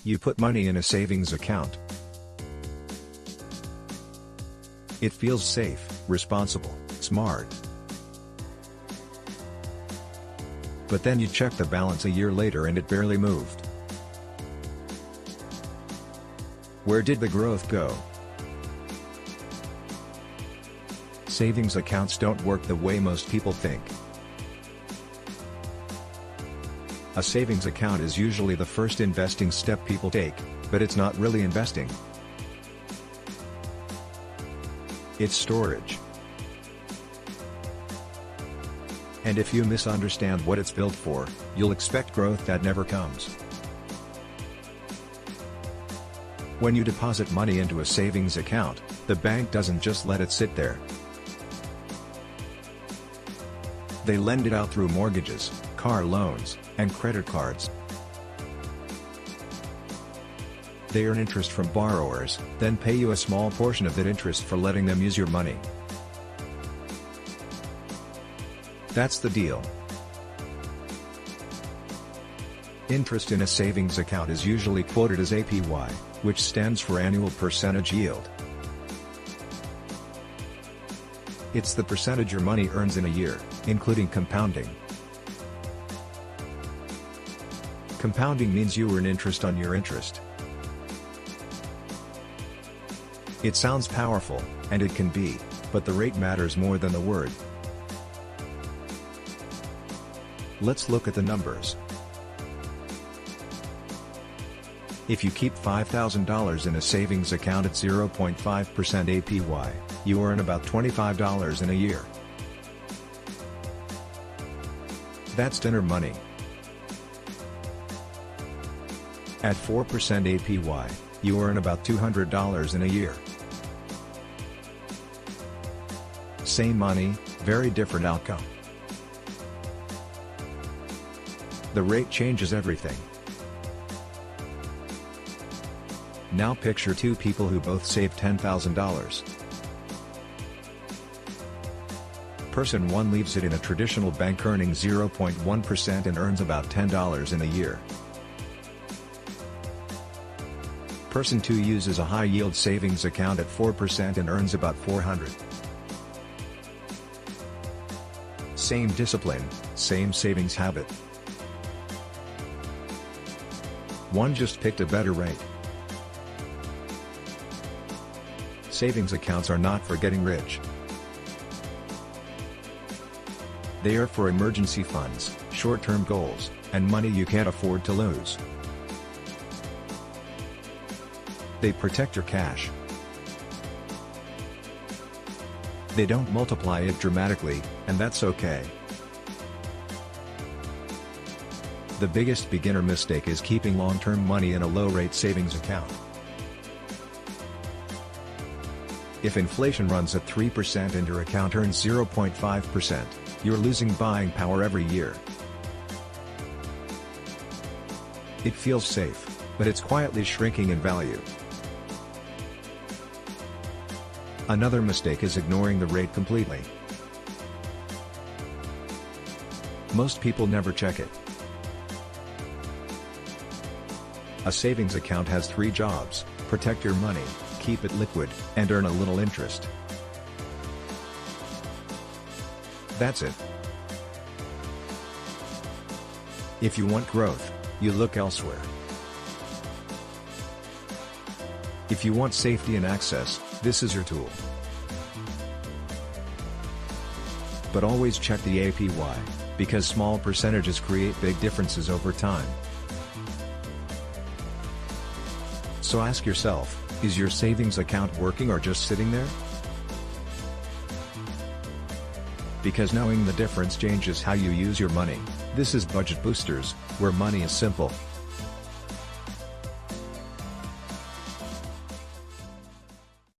You put money in a savings account. It feels safe, responsible, smart. But then you check the balance a year later and it barely moved. Where did the growth go? Savings accounts don't work the way most people think. A savings account is usually the first investing step people take, but it's not really investing. It's storage. And if you misunderstand what it's built for, you'll expect growth that never comes. When you deposit money into a savings account, the bank doesn't just let it sit there. They lend it out through mortgages, car loans, and credit cards. They earn interest from borrowers, then pay you a small portion of that interest for letting them use your money. That's the deal. Interest in a savings account is usually quoted as APY, which stands for annual percentage yield. It's the percentage your money earns in a year, including compounding. Compounding means you earn interest on your interest. It sounds powerful, and it can be, but the rate matters more than the word. Let's look at the numbers. If you keep $5,000 in a savings account at 0.5% APY, you earn about $25 in a year. That's dinner money. At 4% APY, you earn about $200 in a year. Same money, very different outcome. The rate changes everything. Now picture two people who both save $10,000. Person 1 leaves it in a traditional bank earning 0.1% and earns about $10 in a year. Person 2 uses a high-yield savings account at 4% and earns about $400. Same discipline, same savings habit. One just picked a better rate. Savings accounts are not for getting rich. They are for emergency funds, short-term goals, and money you can't afford to lose. They protect your cash. They don't multiply it dramatically, and that's okay. The biggest beginner mistake is keeping long-term money in a low-rate savings account. If inflation runs at 3% and your account earns 0.5%, you're losing buying power every year. It feels safe, but it's quietly shrinking in value. Another mistake is ignoring the rate completely. Most people never check it. A savings account has 3 jobs: protect your money, keep it liquid, and earn a little interest. That's it. If you want growth, you look elsewhere. If you want safety and access, this is your tool. But always check the APY, because small percentages create big differences over time. So ask yourself, is your savings account working or just sitting there? Because knowing the difference changes how you use your money. This is Budget Boosters, where money is simple.